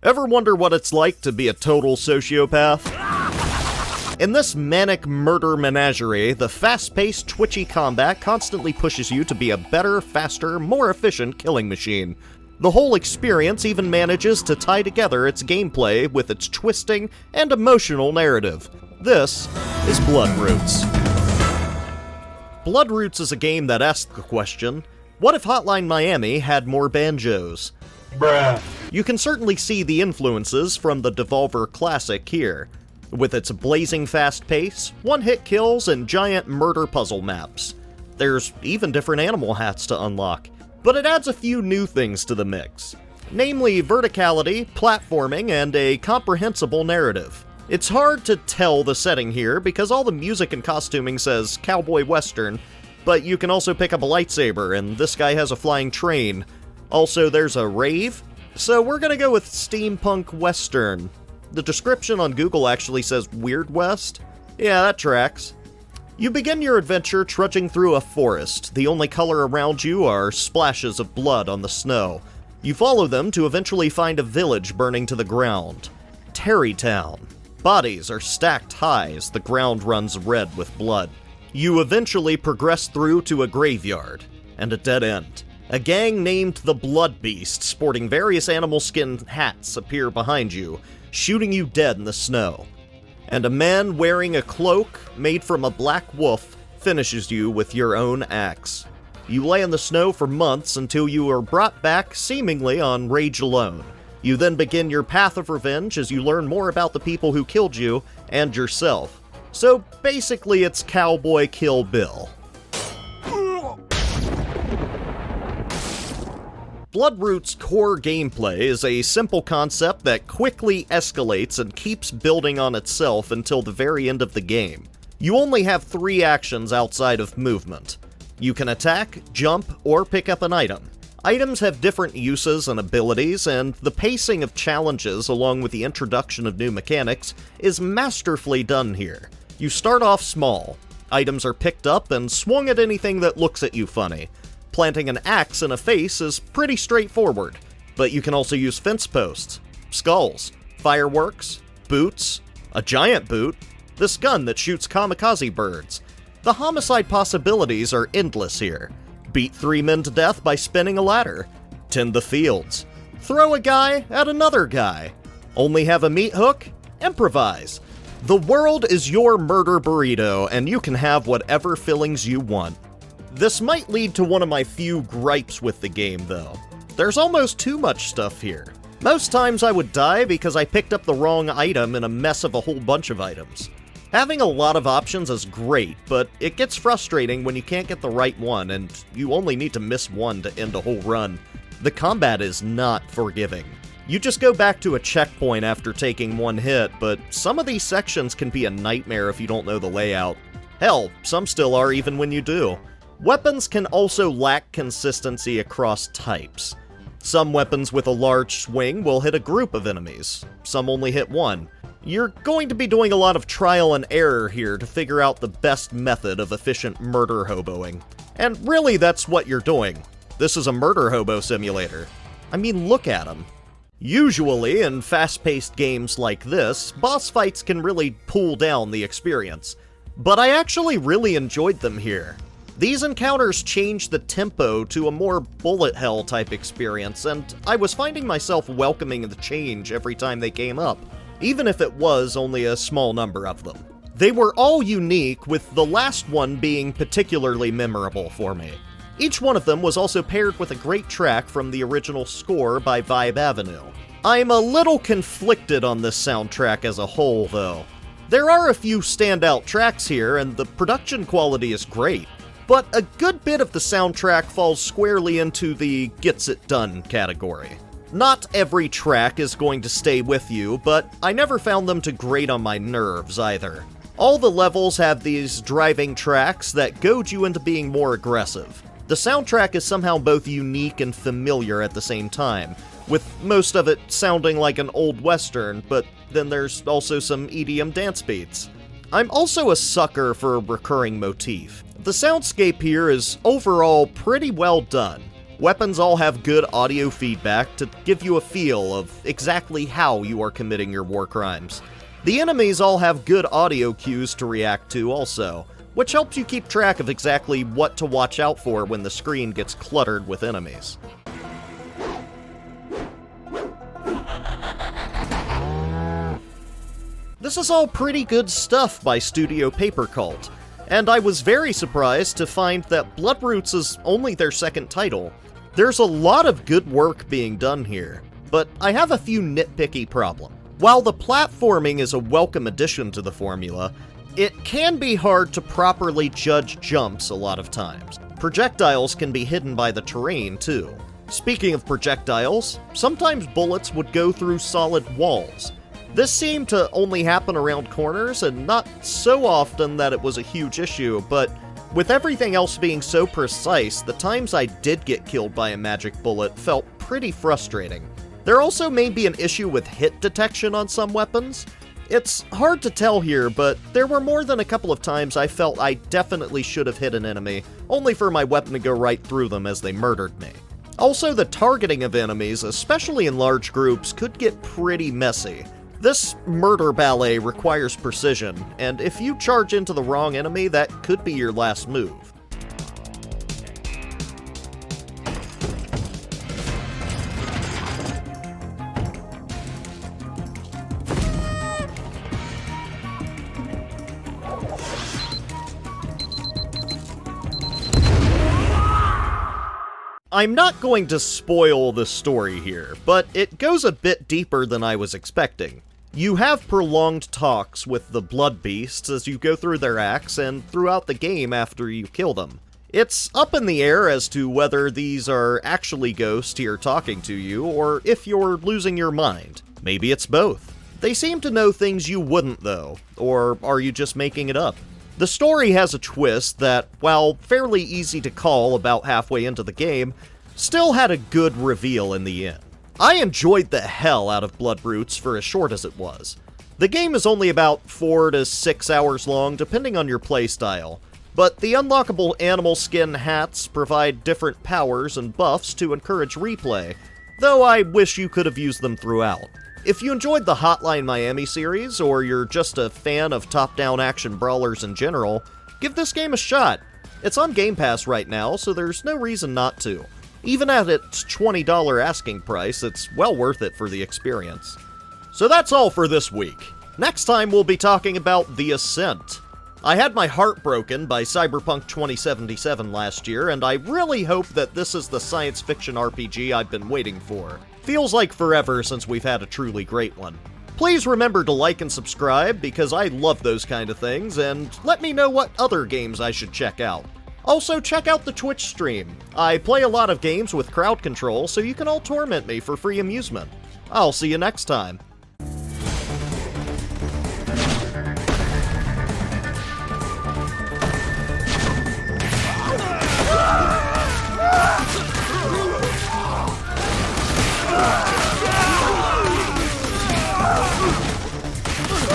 Ever wonder what it's like to be a total sociopath? In this manic murder menagerie, the fast-paced, twitchy combat constantly pushes you to be a better, faster, more efficient killing machine. The whole experience even manages to tie together its gameplay with its twisting and emotional narrative. This is Bloodroots. Bloodroots is a game that asks the question, what if Hotline Miami had more banjos? Bruh. You can certainly see the influences from the Devolver classic here, with its blazing fast pace, one-hit kills, and giant murder puzzle maps. There's even different animal hats to unlock, but it adds a few new things to the mix, namely verticality, platforming, and a comprehensible narrative. It's hard to tell the setting here because all the music and costuming says cowboy western, but you can also pick up a lightsaber, and this guy has a flying train. Also, there's a rave, so we're gonna go with steampunk western. The description on Google actually says Weird West. Yeah, that tracks. You begin your adventure trudging through a forest. The only color around you are splashes of blood on the snow. You follow them to eventually find a village burning to the ground. Terrytown. Bodies are stacked high as the ground runs red with blood. You eventually progress through to a graveyard and a dead end. A gang named the Blood Beast, sporting various animal skin hats, appear behind you, shooting you dead in the snow. And a man wearing a cloak made from a black wolf finishes you with your own axe. You lay in the snow for months until you are brought back seemingly on rage alone. You then begin your path of revenge as you learn more about the people who killed you and yourself. So basically it's Cowboy Kill Bill. Bloodroots' core gameplay is a simple concept that quickly escalates and keeps building on itself until the very end of the game. You only have 3 actions outside of movement. You can attack, jump, or pick up an item. Items have different uses and abilities, and the pacing of challenges along with the introduction of new mechanics is masterfully done here. You start off small. Items are picked up and swung at anything that looks at you funny. Planting an axe in a face is pretty straightforward, but you can also use fence posts, skulls, fireworks, boots, a giant boot, this gun that shoots kamikaze birds. The homicide possibilities are endless here. Beat 3 men to death by spinning a ladder, tend the fields, throw a guy at another guy, only have a meat hook, improvise. The world is your murder burrito, and you can have whatever fillings you want. This might lead to one of my few gripes with the game, though. There's almost too much stuff here. Most times I would die because I picked up the wrong item in a mess of a whole bunch of items. Having a lot of options is great, but it gets frustrating when you can't get the right one, and you only need to miss one to end a whole run. The combat is not forgiving. You just go back to a checkpoint after taking one hit, but some of these sections can be a nightmare if you don't know the layout. Hell, some still are even when you do. Weapons can also lack consistency across types. Some weapons with a large swing will hit a group of enemies, some only hit one. You're going to be doing a lot of trial and error here to figure out the best method of efficient murder hoboing. And really that's what you're doing. This is a murder hobo simulator. I mean, look at them. Usually, in fast-paced games like this, boss fights can really pull down the experience. But I actually really enjoyed them here. These encounters changed the tempo to a more bullet hell type experience, and I was finding myself welcoming the change every time they came up, even if it was only a small number of them. They were all unique, with the last one being particularly memorable for me. Each one of them was also paired with a great track from the original score by Vibe Avenue. I'm a little conflicted on this soundtrack as a whole, though. There are a few standout tracks here, and the production quality is great. But a good bit of the soundtrack falls squarely into the gets it done category. Not every track is going to stay with you, but I never found them to grate on my nerves either. All the levels have these driving tracks that goad you into being more aggressive. The soundtrack is somehow both unique and familiar at the same time, with most of it sounding like an old western, but then there's also some EDM dance beats. I'm also a sucker for a recurring motif. The soundscape here is overall pretty well done. Weapons all have good audio feedback to give you a feel of exactly how you are committing your war crimes. The enemies all have good audio cues to react to also, which helps you keep track of exactly what to watch out for when the screen gets cluttered with enemies. This is all pretty good stuff by Studio Paper Cult, and I was very surprised to find that Bloodroots is only their second title. There's a lot of good work being done here, but I have a few nitpicky problems. While the platforming is a welcome addition to the formula, it can be hard to properly judge jumps a lot of times. Projectiles can be hidden by the terrain too. Speaking of projectiles, sometimes bullets would go through solid walls. This seemed to only happen around corners, and not so often that it was a huge issue, but with everything else being so precise, the times I did get killed by a magic bullet felt pretty frustrating. There also may be an issue with hit detection on some weapons. It's hard to tell here, but there were more than a couple of times I felt I definitely should have hit an enemy, only for my weapon to go right through them as they murdered me. Also, the targeting of enemies, especially in large groups, could get pretty messy. This murder ballet requires precision, and if you charge into the wrong enemy, that could be your last move. I'm not going to spoil the story here, but it goes a bit deeper than I was expecting. You have prolonged talks with the blood beasts as you go through their acts and throughout the game after you kill them. It's up in the air as to whether these are actually ghosts here talking to you, or if you're losing your mind. Maybe it's both. They seem to know things you wouldn't though, or are you just making it up? The story has a twist that, while fairly easy to call about halfway into the game, still had a good reveal in the end. I enjoyed the hell out of Bloodroots for as short as it was. The game is only about 4 to 6 hours long, depending on your playstyle, but the unlockable animal skin hats provide different powers and buffs to encourage replay, though I wish you could have used them throughout. If you enjoyed the Hotline Miami series, or you're just a fan of top-down action brawlers in general, give this game a shot. It's on Game Pass right now, so there's no reason not to. Even at its $20 asking price, it's well worth it for the experience. So that's all for this week. Next time we'll be talking about The Ascent. I had my heart broken by Cyberpunk 2077 last year, and I really hope that this is the science fiction RPG I've been waiting for. Feels like forever since we've had a truly great one. Please remember to like and subscribe, because I love those kind of things, and let me know what other games I should check out. Also, check out the Twitch stream. I play a lot of games with crowd control, so you can all torment me for free amusement. I'll see you next time.